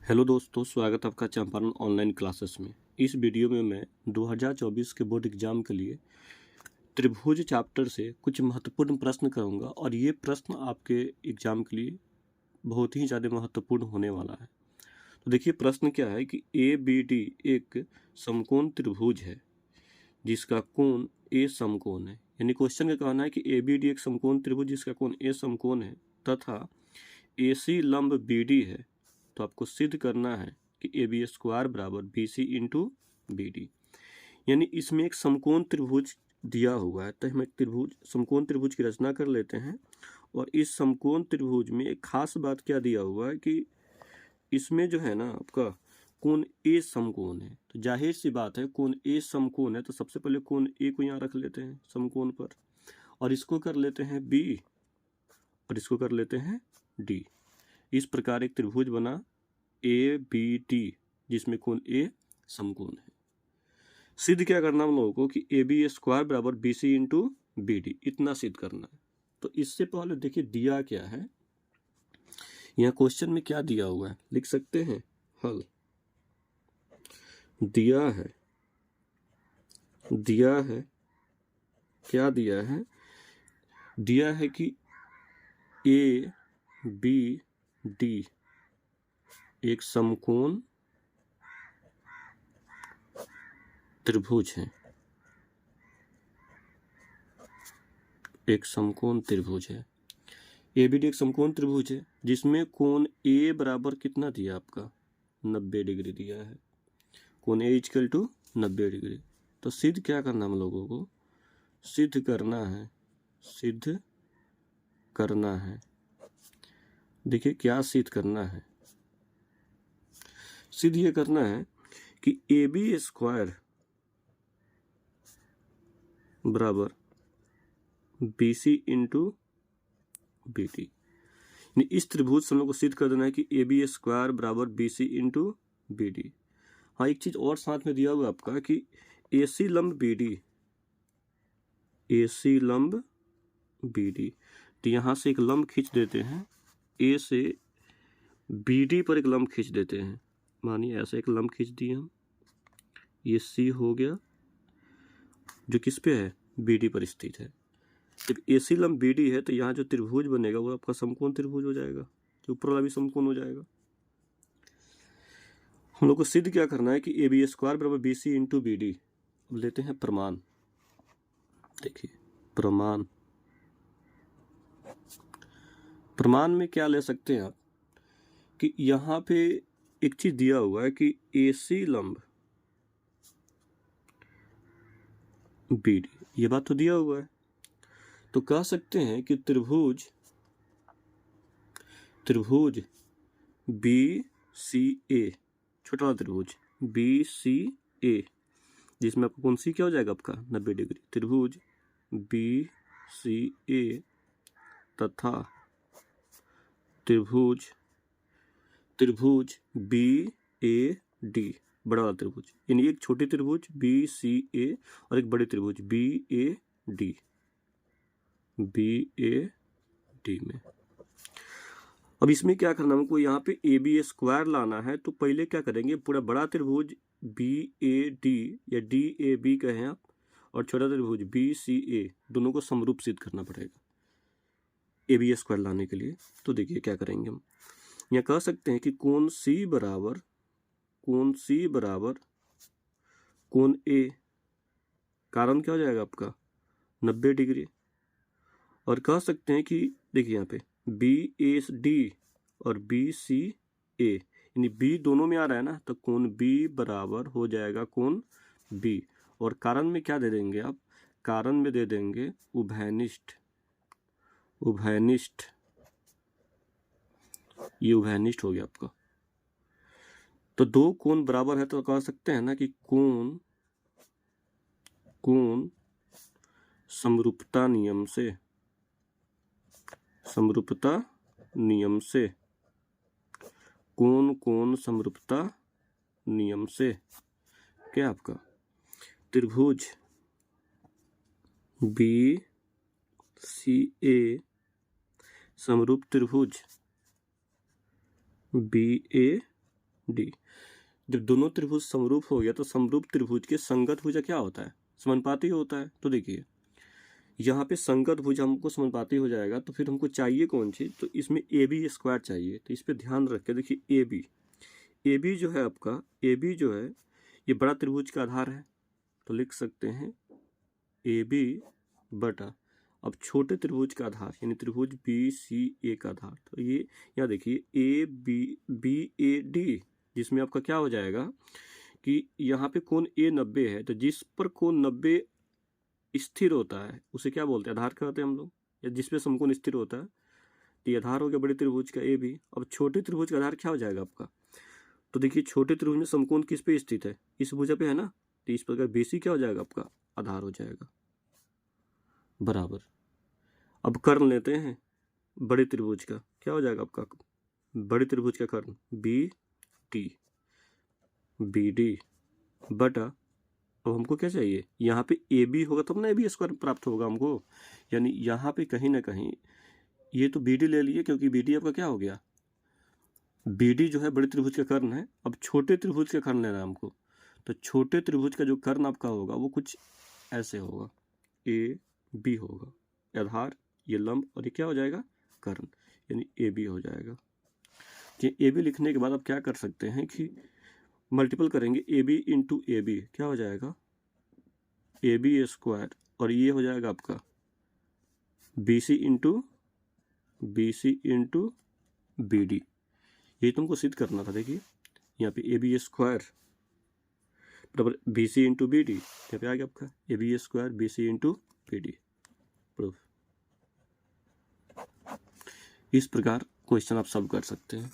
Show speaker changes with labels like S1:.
S1: Hello दोस्तों, स्वागत है आपका चंपारण ऑनलाइन क्लासेस में। इस वीडियो में मैं 2024 के बोर्ड एग्जाम के लिए त्रिभुज चैप्टर से कुछ महत्वपूर्ण प्रश्न करूंगा और ये प्रश्न आपके एग्जाम के लिए बहुत ही ज़्यादा महत्वपूर्ण होने वाला है। तो देखिए प्रश्न क्या है कि ए बी डी एक समकोण त्रिभुज है जिसका कोण ए समकोण है। यानी क्वेश्चन का कहना है कि ए बी डी एक समकोण त्रिभुज जिसका कोण ए समकोण है तथा ए सी लंब बी डी है। तो आपको सिद्ध करना है कि ए बी स्क्वायर बराबर B C into B D. यानी इसमें एक समकोण त्रिभुज दिया हुआ है, तो हम एक समकोण त्रिभुज की रचना कर लेते हैं। और इस समकोण त्रिभुज में एक खास बात क्या दिया हुआ है कि इसमें जो है ना आपका कोण ए समकोण है। तो जाहिर सी बात है कोण ए समकोण है, तो सबसे पहले कोण ए को यहाँ रख लेते हैं समकोण पर, और इसको कर लेते हैं बी और इसको कर लेते हैं डी। इस प्रकार एक त्रिभुज बना ए बी डी जिसमें कोण ए समकोण है। सिद्ध क्या करना हम लोगों को कि ए बी स्क्वायर बराबर B C into B D, इतना सिद्ध करना है। तो इससे पहले देखिए दिया क्या है, यहाँ क्वेश्चन में क्या दिया हुआ है लिख सकते हैं। हल दिया है क्या दिया है? दिया है कि ए बी डी एक समकोण त्रिभुज है, एक समकोण त्रिभुज है। ए बी डी एक समकोण त्रिभुज है जिसमें कोण ए बराबर कितना दिया आपका 90 डिग्री दिया है। कोण ए इक्वल टू 90 डिग्री। तो सिद्ध क्या करना हम लोगों को? सिद्ध करना है। देखिए क्या सिद्ध करना है? सिद्ध ये करना है कि ए बी स्क्वायर बराबर B C into B D. इस त्रिभुज से हम लोग को सिद्ध कर देना है कि ए बी स्क्वायर बराबर B C into B D. हाँ, एक चीज और साथ में दिया हुआ आपका कि ए सी लंब बी डी। तो यहां से एक लंब खींच देते हैं, ए से बी डी पर एक लंब खींच देते हैं। मानिए ऐसा एक लंब खींच दिए हम, ये सी हो गया जो किस पे है? बी डी पर स्थित है। जब ए सी लंब बी डी है तो यहाँ जो त्रिभुज बनेगा वो आपका समकोण त्रिभुज हो जाएगा, जो ऊपर वाला भी समकोण हो जाएगा। हम लोग को सिद्ध क्या करना है कि ए बी स्क्वायर बराबर B C into B D. अब लेते हैं प्रमाण। देखिए प्रमाण में क्या ले सकते हैं आप कि यहाँ पे एक चीज दिया हुआ है कि ए सी लंब बी डी, ये बात तो दिया हुआ है। तो कह सकते हैं कि त्रिभुज बी सी ए, छोटा वाला त्रिभुज बी सी ए जिसमें आपको कौन सी क्या हो जाएगा आपका 90 डिग्री। त्रिभुज बी सी ए तथा त्रिभुज बी ए डी, बड़ा वाला त्रिभुज। यानी एक छोटी त्रिभुज बी सी ए और एक बड़ी त्रिभुज बी ए डी में। अब इसमें क्या करना हमको, यहाँ पे ए बी स्क्वायर लाना है। तो पहले क्या करेंगे, पूरा बड़ा त्रिभुज बी ए डी या डी ए बी कहें आप, और छोटा त्रिभुज बी सी ए, दोनों को समरूप सिद्ध करना पड़ेगा ए बी स्क्वायर लाने के लिए। तो देखिए क्या करेंगे हम, यहाँ कह सकते हैं कि कोण सी बराबर कोण ए, कारण क्या हो जाएगा आपका 90 डिग्री। और कह सकते हैं कि देखिए यहाँ पे बी ए डी और बी सी ए, यानी बी दोनों में आ रहा है ना, तो कोण बी बराबर हो जाएगा कोण बी। और कारण में क्या दे देंगे आप? कारण में दे देंगे उभयनिष्ठ। ये उभयनिष्ठ हो गया आपका। तो दो कोण बराबर है तो कह सकते हैं ना कि कोण समरूपता नियम से कोण समरूपता नियम से क्या आपका त्रिभुज बी सी ए समरूप त्रिभुज बी ए डी। जब दोनों त्रिभुज समरूप हो गया तो समरूप त्रिभुज के संगत भुजा क्या होता है? समानुपाती होता है। तो देखिए यहाँ पे संगत भुज हमको समानुपाती हो जाएगा, तो फिर हमको चाहिए कौन चीज़? तो इसमें ए बी स्क्वायर चाहिए। तो इस पर ध्यान रख के देखिए ए बी जो है आपका, ए बी जो है ये बड़ा त्रिभुज का आधार है, तो लिख सकते हैं ए बी बटा अब छोटे त्रिभुज का आधार यानी त्रिभुज बी सी ए का आधार। तो ये यहाँ देखिए ए बी ए डी, जिसमें आपका क्या हो जाएगा कि यहाँ पे कोण ए 90 है, तो जिस पर कोण 90 स्थिर होता है उसे क्या बोलते हैं? आधार कहते हैं हम लोग, या जिस पे समकोण स्थिर होता है। तो ये आधार हो गया बड़े त्रिभुज का ए बी। अब छोटे त्रिभुज का आधार क्या हो जाएगा आपका? तो देखिए छोटे त्रिभुज में समकोण किस पे स्थित है? इस भुजा पे है ना। तो इस प्रकार बीसी क्या हो जाएगा आपका? आधार हो जाएगा बराबर। अब कर्ण लेते हैं बड़े त्रिभुज का, क्या हो जाएगा आपका? बड़े त्रिभुज का कर्ण बी डी बटा अब हमको क्या चाहिए? यहाँ पे ए बी होगा तब ना ए बी स्क्वायर प्राप्त होगा हमको। यानी यहाँ पे कहीं ना कहीं ये तो बी डी ले लिए, क्योंकि बी डी आपका क्या हो गया? बी डी जो है बड़े त्रिभुज का कर्ण है। अब छोटे त्रिभुज का कर्ण लेना है हमको। तो छोटे त्रिभुज का जो कर्ण आपका होगा वो कुछ ऐसे होगा, ए बी होगा आधार, ये लंब, और ये क्या हो जाएगा? कर्ण, यानी ए बी हो जाएगा। ये ए बी लिखने के बाद आप क्या कर सकते हैं कि मल्टीपल करेंगे A B into A B, क्या हो जाएगा? ए बी स्क्वायर, और ये हो जाएगा आपका B C into B D. ये तुमको सिद्ध करना था। देखिए यहाँ पे ए बी स्क्वायर बराबर B C into B D, यहाँ पे आ गया आपका A B square B C into B D. Proof. इस प्रकार क्वेश्चन आप सब कर सकते हैं।